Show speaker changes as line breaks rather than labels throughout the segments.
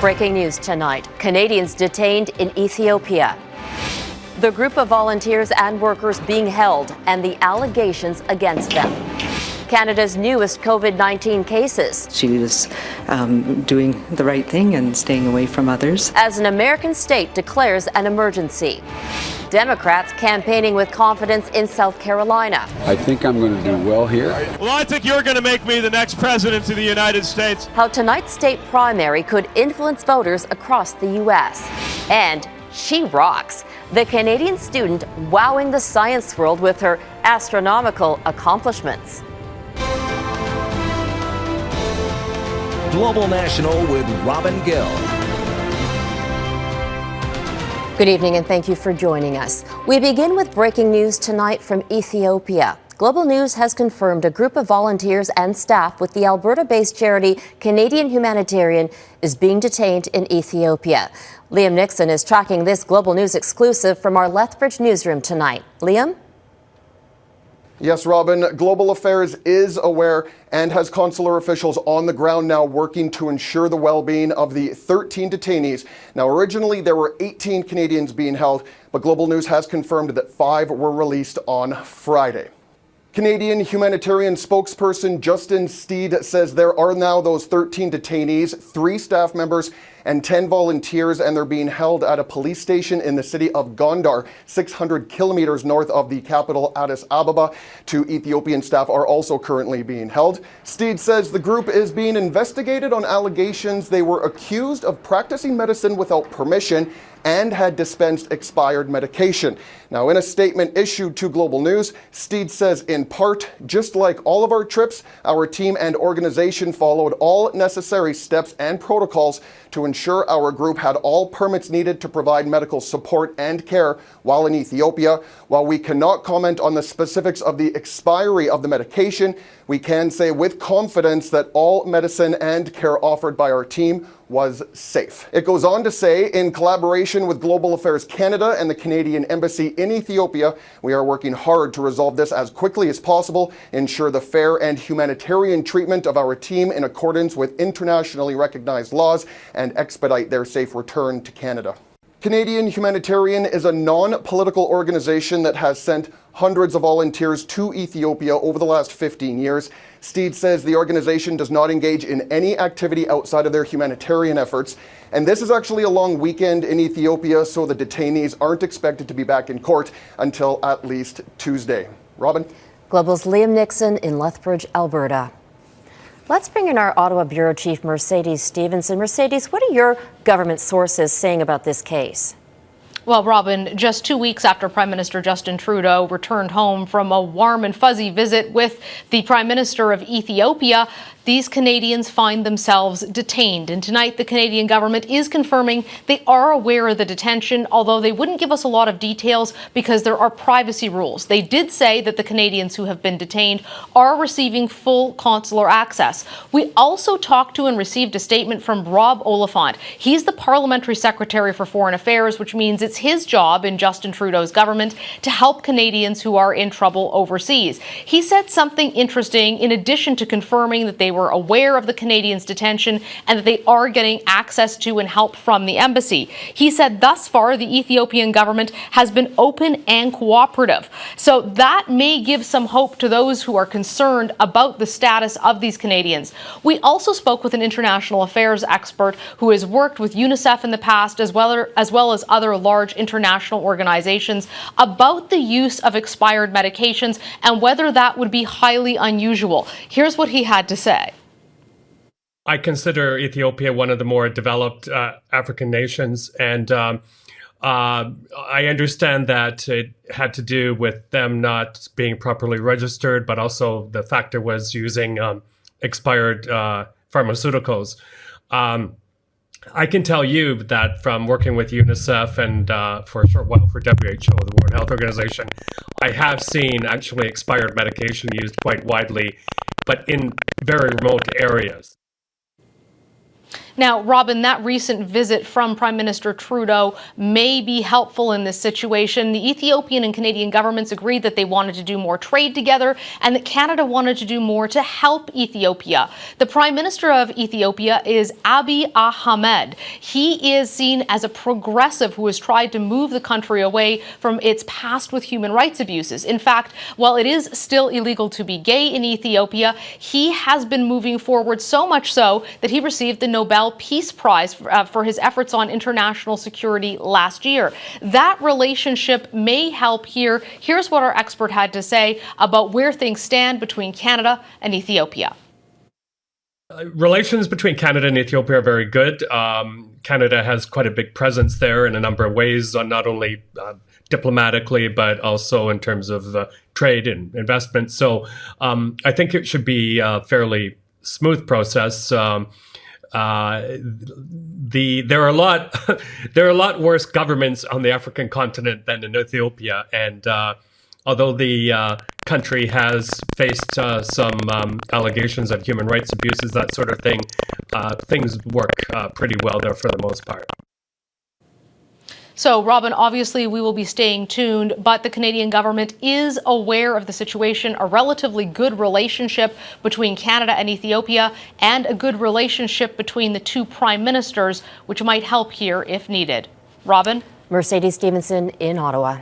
Breaking news tonight. Canadians detained in Ethiopia. The group of volunteers and workers being held and the allegations against them. Canada's newest COVID-19 cases.
She was doing the right thing and staying away from others.
As an American state declares an emergency. Democrats campaigning with confidence in South Carolina.
I think I'm going to do well here.
Well, I think you're going to make me the next president of the United States.
How tonight's state primary could influence voters across the U.S. And she rocks. The Canadian student wowing the science world with her astronomical accomplishments.
Global National with Robin Gill.
Good evening and thank you for joining us. We begin with breaking news tonight from Ethiopia. Global News has confirmed a group of volunteers and staff with the Alberta-based charity Canadian Humanitarian is being detained in Ethiopia. Liam Nixon is tracking this Global News exclusive from our Lethbridge newsroom tonight. Liam?
Yes, Robin, Global Affairs is aware and has consular officials on the ground now working to ensure the well-being of the 13 detainees. Now, originally there were 18 Canadians being held, but Global News has confirmed that 5 were released on Friday. Canadian Humanitarian spokesperson Justin Steed says there are now those 13 detainees, 3 staff members and 10 volunteers, and they're being held at a police station in the city of Gondar, 600 kilometers north of the capital Addis Ababa. 2 Ethiopian staff are also currently being held. Steed says the group is being investigated on allegations they were accused of practicing medicine without permission and had dispensed expired medication. Now, in a statement issued to Global News, Steed says, in part, just like all of our trips, our team and organization followed all necessary steps and protocols to ensure our group had all permits needed to provide medical support and care while in Ethiopia. While we cannot comment on the specifics of the expiry of the medication, we can say with confidence that all medicine and care offered by our team was safe. It goes on to say, in collaboration with Global Affairs Canada and the Canadian Embassy in Ethiopia, we are working hard to resolve this as quickly as possible, ensure the fair and humanitarian treatment of our team in accordance with internationally recognized laws, and expedite their safe return to Canada. Canadian Humanitarian is a non-political organization that has sent hundreds of volunteers to Ethiopia over the last 15 years. Steed says the organization does not engage in any activity outside of their humanitarian efforts. And this is actually a long weekend in Ethiopia, so the detainees aren't expected to be back in court until at least Tuesday. Robin?
Global's Liam Nixon in Lethbridge, Alberta. Let's bring in our Ottawa Bureau Chief Mercedes Stephenson. Mercedes, what are your government sources saying about this case?
Well, Robin, just 2 weeks after Prime Minister Justin Trudeau returned home from a warm and fuzzy visit with the Prime Minister of Ethiopia, these Canadians find themselves detained. And tonight, the Canadian government is confirming they are aware of the detention, although they wouldn't give us a lot of details because there are privacy rules. They did say that the Canadians who have been detained are receiving full consular access. We also talked to and received a statement from Rob Oliphant. He's the Parliamentary Secretary for Foreign Affairs, which means it's his job in Justin Trudeau's government to help Canadians who are in trouble overseas. He said something interesting in addition to confirming that they were aware of the Canadians' detention and that they are getting access to and help from the embassy. He said thus far the Ethiopian government has been open and cooperative. So that may give some hope to those who are concerned about the status of these Canadians. We also spoke with an international affairs expert who has worked with UNICEF in the past as well as other large international organizations about the use of expired medications and whether that would be highly unusual. Here's what he had to say.
I consider Ethiopia one of the more developed African nations, and I understand that it had to do with them not being properly registered, but also the factor was using expired pharmaceuticals. I can tell you that from working with UNICEF and for a short while for WHO, the World Health Organization, I have seen actually expired medication used quite widely, but in very remote areas.
Now, Robin, that recent visit from Prime Minister Trudeau may be helpful in this situation. The Ethiopian and Canadian governments agreed that they wanted to do more trade together and that Canada wanted to do more to help Ethiopia. The Prime Minister of Ethiopia is Abiy Ahmed. He is seen as a progressive who has tried to move the country away from its past with human rights abuses. In fact, while it is still illegal to be gay in Ethiopia, he has been moving forward, so much so that he received the Nobel Peace Prize for his efforts on international security last year. That relationship may help here. Here's what our expert had to say about where things stand between Canada and Ethiopia.
Relations between Canada and Ethiopia are very good. Canada has quite a big presence there in a number of ways, not only diplomatically, but also in terms of trade and investment. So I think it should be a fairly smooth process. There are a lot worse governments on the African continent than in Ethiopia, and although the country has faced some allegations of human rights abuses, that sort of thing, things work pretty well there for the most part.
So, Robin, obviously we will be staying tuned, but the Canadian government is aware of the situation, a relatively good relationship between Canada and Ethiopia, and a good relationship between the two prime ministers, which might help here if needed. Robin?
Mercedes Stephenson in Ottawa.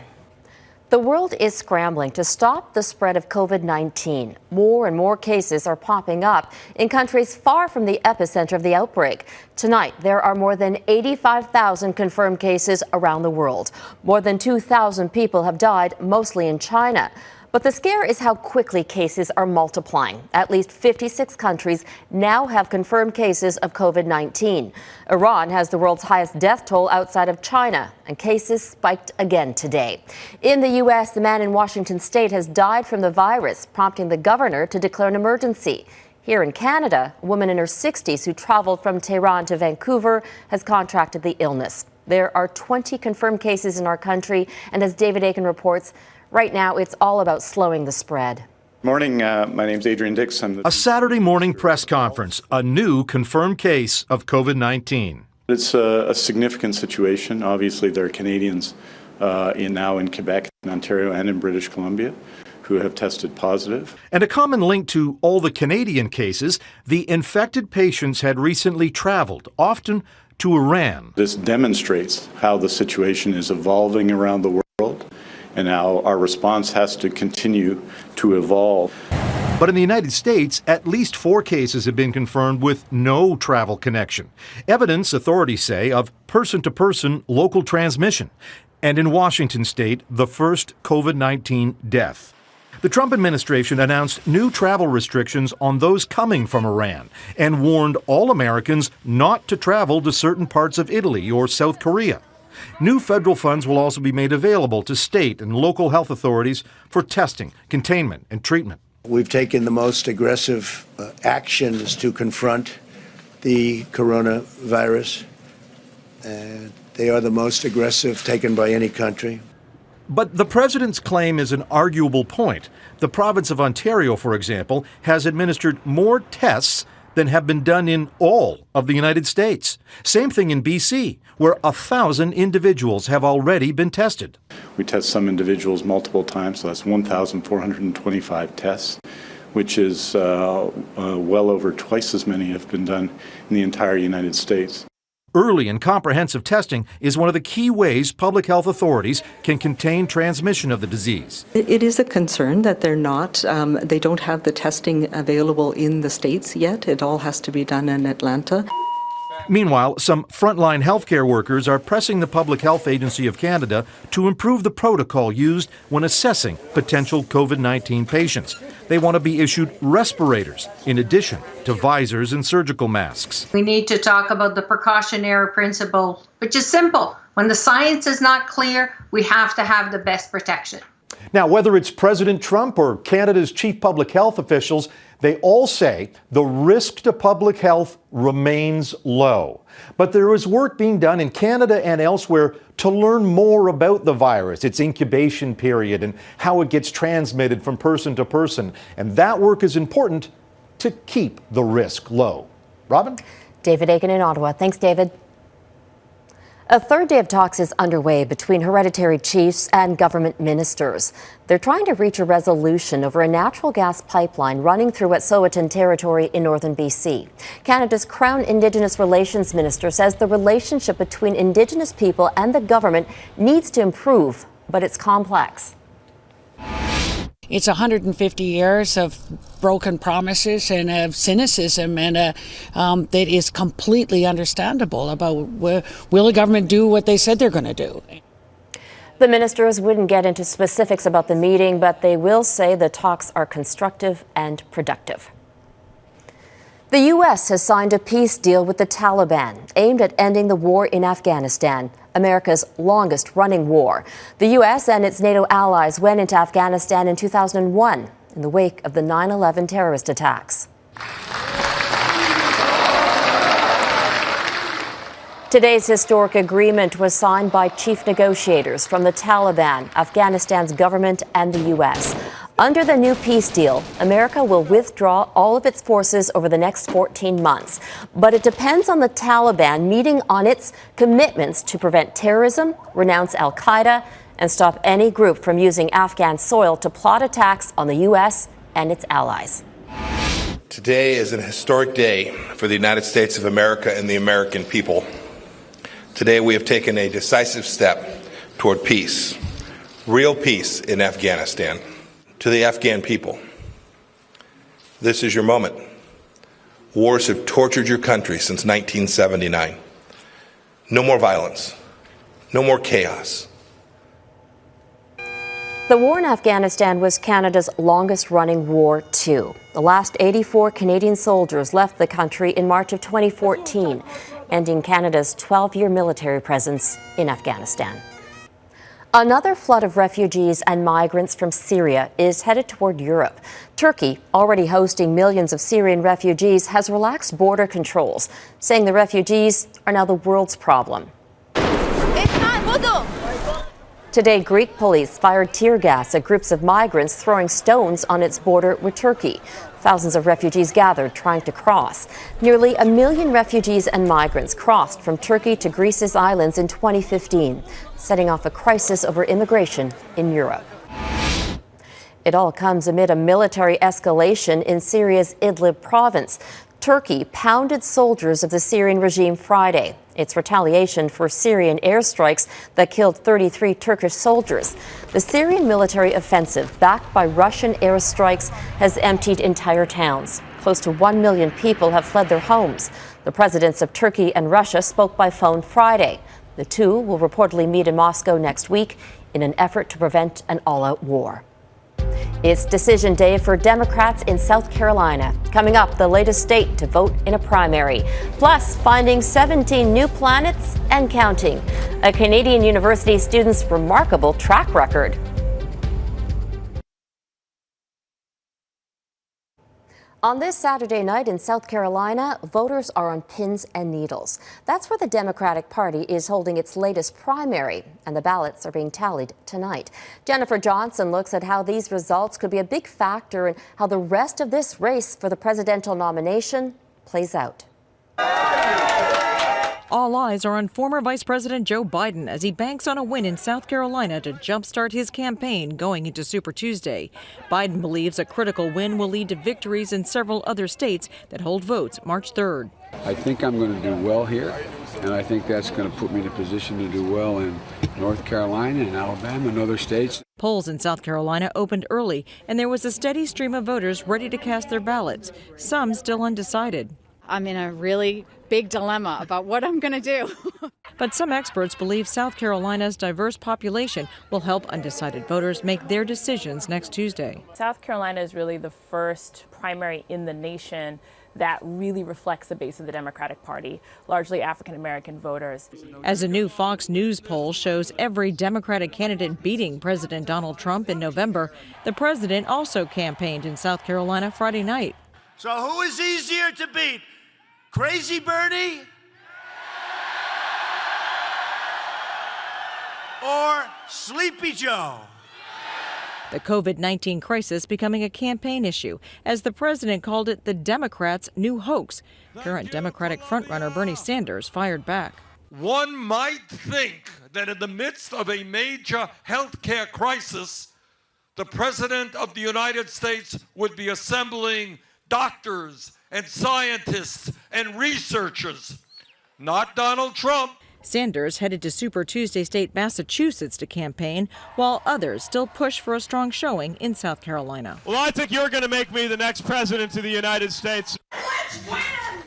The world is scrambling to stop the spread of COVID-19. More and more cases are popping up in countries far from the epicenter of the outbreak. Tonight, there are more than 85,000 confirmed cases around the world. More than 2,000 people have died, mostly in China. But the scare is how quickly cases are multiplying. At least 56 countries now have confirmed cases of COVID-19. Iran has the world's highest death toll outside of China, and cases spiked again today. In the U.S., the man in Washington state has died from the virus, prompting the governor to declare an emergency. Here in Canada, a woman in her 60s who traveled from Tehran to Vancouver has contracted the illness. There are 20 confirmed cases in our country, and as David Aiken reports, right now, it's all about slowing the spread.
Morning, my name's Adrian Dix.
A Saturday morning press conference, a new confirmed case of COVID-19.
It's a significant situation. Obviously, there are Canadians now in Quebec, in Ontario, and in British Columbia who have tested positive.
And a common link to all the Canadian cases, the infected patients had recently traveled, often to Iran.
This demonstrates how the situation is evolving around the world, and now our response has to continue to evolve.
But in the United States, at least 4 cases have been confirmed with no travel connection. Evidence, authorities say, of person-to-person local transmission. And in Washington state, the first COVID-19 death. The Trump administration announced new travel restrictions on those coming from Iran and warned all Americans not to travel to certain parts of Italy or South Korea. New federal funds will also be made available to state and local health authorities for testing, containment, and treatment.
We've taken the most aggressive actions to confront the coronavirus. They are the most aggressive taken by any country.
But the president's claim is an arguable point. The province of Ontario, for example, has administered more tests than have been done in all of the United States. Same thing in BC, where 1,000 individuals have already been tested.
We test some individuals multiple times, so that's 1,425 tests, which is well over twice as many have been done in the entire United States.
Early and comprehensive testing is one of the key ways public health authorities can contain transmission of the disease.
It is a concern that they don't have the testing available in the States yet. It all has to be done in Atlanta.
Meanwhile, some frontline healthcare workers are pressing the Public Health Agency of Canada to improve the protocol used when assessing potential COVID-19 patients. They want to be issued respirators in addition to visors and surgical masks.
We need to talk about the precautionary principle, which is simple. When the science is not clear, we have to have the best protection.
Now, whether it's President Trump or Canada's chief public health officials, they all say the risk to public health remains low. But there is work being done in Canada and elsewhere to learn more about the virus, its incubation period, and how it gets transmitted from person to person. And that work is important to keep the risk low. Robin?
David Aiken in Ottawa. Thanks, David. A third day of talks is underway between hereditary chiefs and government ministers. They're trying to reach a resolution over a natural gas pipeline running through Wet'suwet'en territory in northern BC. Canada's Crown Indigenous Relations Minister says the relationship between Indigenous people and the government needs to improve, but it's complex.
It's 150 years of broken promises and of cynicism, and that is completely understandable about will the government do what they said they're going to do.
The ministers wouldn't get into specifics about the meeting, but they will say the talks are constructive and productive. The U.S. has signed a peace deal with the Taliban aimed at ending the war in Afghanistan, America's longest-running war. The U.S. and its NATO allies went into Afghanistan in 2001 in the wake of the 9/11 terrorist attacks. Today's historic agreement was signed by chief negotiators from the Taliban, Afghanistan's government, and the U.S. Under the new peace deal, America will withdraw all of its forces over the next 14 months. But it depends on the Taliban meeting on its commitments to prevent terrorism, renounce al-Qaeda, and stop any group from using Afghan soil to plot attacks on the U.S. and its allies.
Today is an historic day for the United States of America and the American people. Today we have taken a decisive step toward peace, real peace in Afghanistan. To the Afghan people, this is your moment. Wars have tortured your country since 1979. No more violence, no more chaos.
The war in Afghanistan was Canada's longest-running war, too. The last 84 Canadian soldiers left the country in March of 2014, ending Canada's 12-year military presence in Afghanistan. Another flood of refugees and migrants from Syria is headed toward Europe. Turkey, already hosting millions of Syrian refugees, has relaxed border controls, saying the refugees are now the world's problem. Today, Greek police fired tear gas at groups of migrants throwing stones on its border with Turkey. Thousands of refugees gathered trying to cross. Nearly 1 million refugees and migrants crossed from Turkey to Greece's islands in 2015, setting off a crisis over immigration in Europe. It all comes amid a military escalation in Syria's Idlib province. Turkey pounded soldiers of the Syrian regime Friday. It's retaliation for Syrian airstrikes that killed 33 Turkish soldiers. The Syrian military offensive, backed by Russian airstrikes, has emptied entire towns. Close to 1 million people have fled their homes. The presidents of Turkey and Russia spoke by phone Friday. The two will reportedly meet in Moscow next week in an effort to prevent an all-out war. It's decision day for Democrats in South Carolina. Coming up, the latest state to vote in a primary. Plus, finding 17 new planets and counting. A Canadian university student's remarkable track record. On this Saturday night in South Carolina, voters are on pins and needles. That's where the Democratic Party is holding its latest primary, and the ballots are being tallied tonight. Jennifer Johnson looks at how these results could be a big factor in how the rest of this race for the presidential nomination plays out.
All eyes are on former Vice President Joe Biden as he banks on a win in South Carolina to jumpstart his campaign going into Super Tuesday. Biden believes a critical win will lead to victories in several other states that hold votes March 3rd.
I think I'm going to do well here, and I think that's going to put me in a position to do well in North Carolina and Alabama and other states.
Polls in South Carolina opened early, and there was a steady stream of voters ready to cast their ballots, some still undecided.
I'm in a really big dilemma about what I'm going to do.
But some experts believe South Carolina's diverse population will help undecided voters make their decisions next Tuesday.
South Carolina is really the first primary in the nation that really reflects the base of the Democratic Party, largely African-American voters.
As a new Fox News poll shows every Democratic candidate beating President Donald Trump in November, the president also campaigned in South Carolina Friday night.
So who is easier to beat? Crazy Bernie or Sleepy Joe?
The COVID-19 crisis becoming a campaign issue, as the president called it the Democrats' new hoax. Current Democratic frontrunner Bernie Sanders fired back.
One might think that in the midst of a major health care crisis, the President of the United States would be assembling doctors and scientists and researchers, not Donald Trump.
Sanders headed to Super Tuesday State, Massachusetts to campaign, while others still push for a strong showing in South Carolina.
Well, I think you're going to make me the next president of the United States.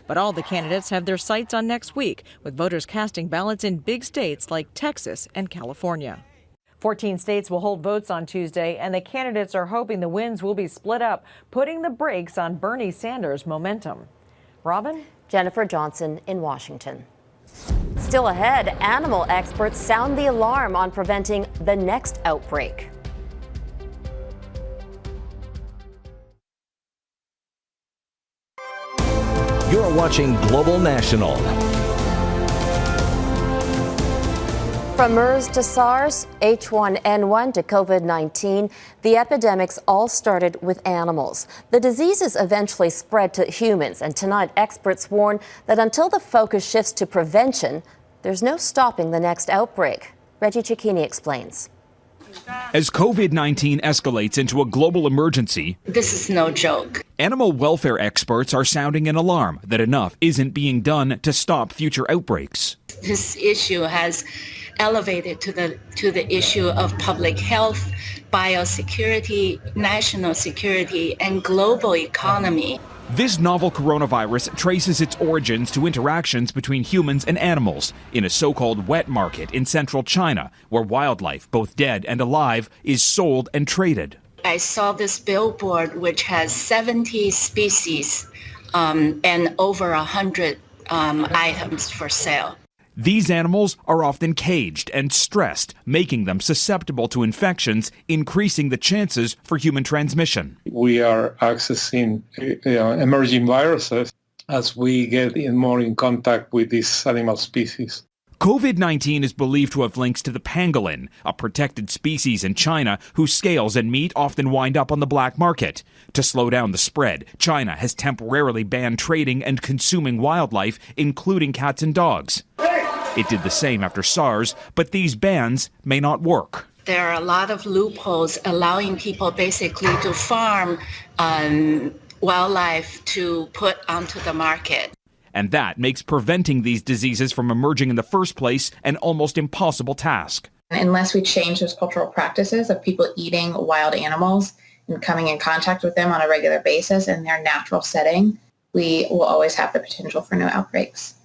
But all the candidates have their sights on next week, with voters casting ballots in big states like Texas and California. 14 states will hold votes on Tuesday, and the candidates are hoping the wins will be split up, putting the brakes on Bernie Sanders' momentum. Robin?
Jennifer Johnson in Washington. Still ahead, animal experts sound the alarm on preventing the next outbreak.
You're watching Global National.
From MERS to SARS, H1N1 to COVID-19, the epidemics all started with animals. The diseases eventually spread to humans, and tonight experts warn that until the focus shifts to prevention, there's no stopping the next outbreak. Reggie Cicchini explains.
As COVID-19 escalates into a global emergency,
this is no joke.
Animal welfare experts are sounding an alarm that enough isn't being done to stop future outbreaks.
This issue has elevated to the issue of public health, biosecurity, national security, and global economy.
This novel coronavirus traces its origins to interactions between humans and animals in a so-called wet market in central China, where wildlife, both dead and alive, is sold and traded.
I saw this billboard which has 70 species and over 100 items for sale.
These animals are often caged and stressed, making them susceptible to infections, increasing the chances for human transmission.
We are accessing emerging viruses as we get more in contact with these animal species.
COVID-19 is believed to have links to the pangolin, a protected species in China whose scales and meat often wind up on the black market. To slow down the spread, China has temporarily banned trading and consuming wildlife, including cats and dogs. It did the same after SARS, but these bans may not work.
There are a lot of loopholes allowing people basically to farm wildlife to put onto the market.
And that makes preventing these diseases from emerging in the first place an almost impossible task.
Unless we change those cultural practices of people eating wild animals and coming in contact with them on a regular basis in their natural setting, we will always have the potential for new outbreaks.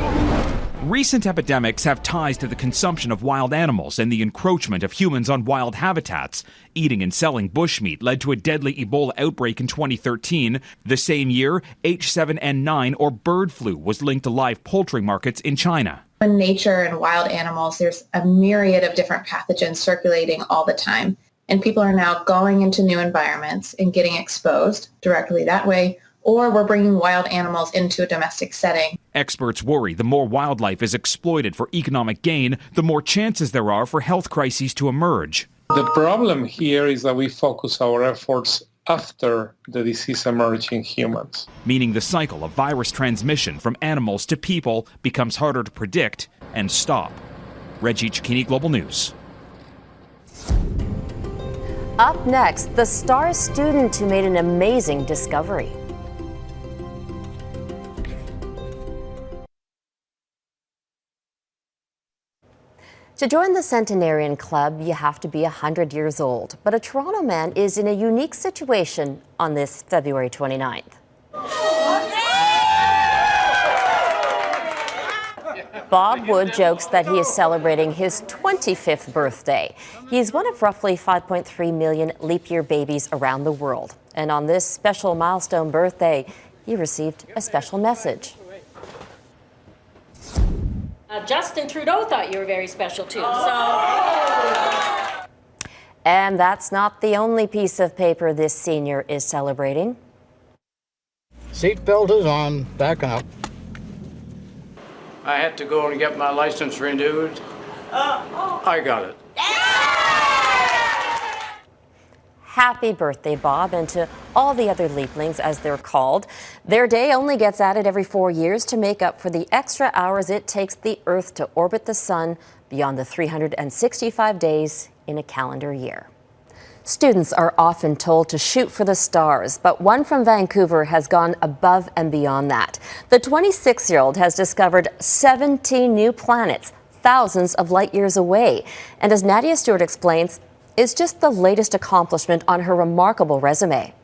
Recent epidemics have ties to the consumption of wild animals and the encroachment of humans on wild habitats. Eating and selling bushmeat led to a deadly Ebola outbreak in 2013. The same year, H7N9 or bird flu was linked to live poultry markets in China.
In nature and wild animals, there's a myriad of different pathogens circulating all the time. And people are now going into new environments and getting exposed directly that way, or we're bringing wild animals into a domestic setting.
Experts worry the more wildlife is exploited for economic gain, the more chances there are for health crises to emerge.
The problem here is that we focus our efforts after the disease emerges in humans.
Meaning the cycle of virus transmission from animals to people becomes harder to predict and stop. Reggie Cicchini, Global News.
Up next, the star student who made an amazing discovery. To join the Centenarian Club, you have to be 100 years old. But a Toronto man is in a unique situation on this February 29th. Bob Wood jokes that he is celebrating his 25th birthday. He's one of roughly 5.3 million leap year babies around the world. And on this special milestone birthday, he received a special message.
Justin Trudeau thought you were very special too.
And that's not the only piece of paper this senior is celebrating.
Seatbelt is on, backing up.
I had to go and get my license renewed. I got it.
Happy birthday, Bob, and to all the other leaplings, as they're called. Their day only gets added every 4 years to make up for the extra hours it takes the Earth to orbit the sun beyond the 365 days in a calendar year. Students are often told to shoot for the stars, but one from Vancouver has gone above and beyond that. The 26-year-old has discovered 17 new planets, thousands of light years away. And as Nadia Stewart explains, is just the latest accomplishment on her remarkable resume.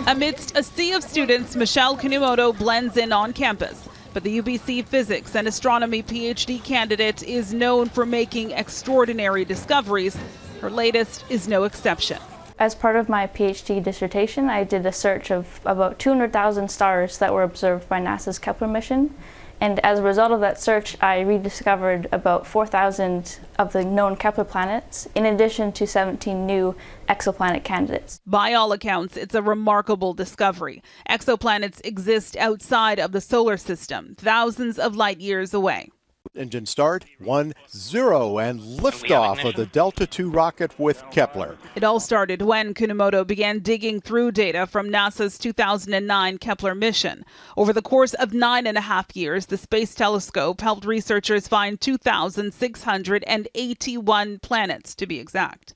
Amidst a sea of students, Michelle Kunimoto blends in on campus. But the UBC physics and astronomy PhD candidate is known for making extraordinary discoveries. Her latest is no exception.
As part of my PhD dissertation, I did a search of about 200,000 stars that were observed by NASA's Kepler mission. And as a result of that search, I rediscovered about 4,000 of the known Kepler planets, in addition to 17 new exoplanet candidates.
By all accounts, it's a remarkable discovery. Exoplanets exist outside of the solar system, thousands of light years away.
Engine start, 1-0, and liftoff of the Delta II rocket with Kepler.
It all started when Kunimoto began digging through data from NASA's 2009 Kepler mission. Over the course of 9.5 years, the Space Telescope helped researchers find 2,681 planets, to be exact.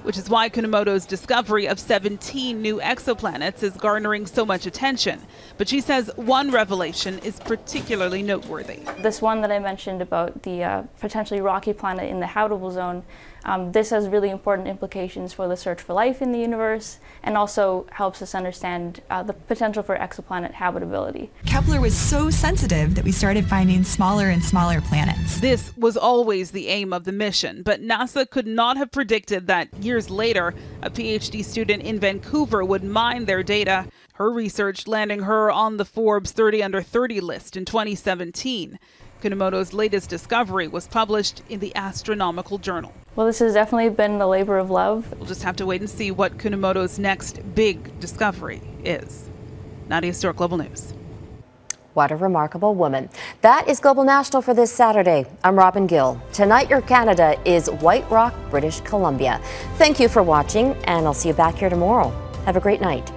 Which is why Kunimoto's discovery of 17 new exoplanets is garnering so much attention. But she says one revelation is particularly noteworthy.
This one that I mentioned about the potentially rocky planet in the habitable zone, this has really important implications for the search for life in the universe, and also helps us understand the potential for exoplanet habitability.
Kepler was so sensitive that we started finding smaller and smaller planets.
This was always the aim of the mission, but NASA could not have predicted that years later, a PhD student in Vancouver would mine their data, her research landing her on the Forbes 30 Under 30 list in 2017. Kunimoto's latest discovery was published in the Astronomical Journal.
Well, this has definitely been a labor of love.
We'll just have to wait and see what Kunimoto's next big discovery is. Nadia Stewart, Global News.
What a remarkable woman. That is Global National for this Saturday. I'm Robin Gill. Tonight, your Canada is White Rock, British Columbia. Thank you for watching, and I'll see you back here tomorrow. Have a great night.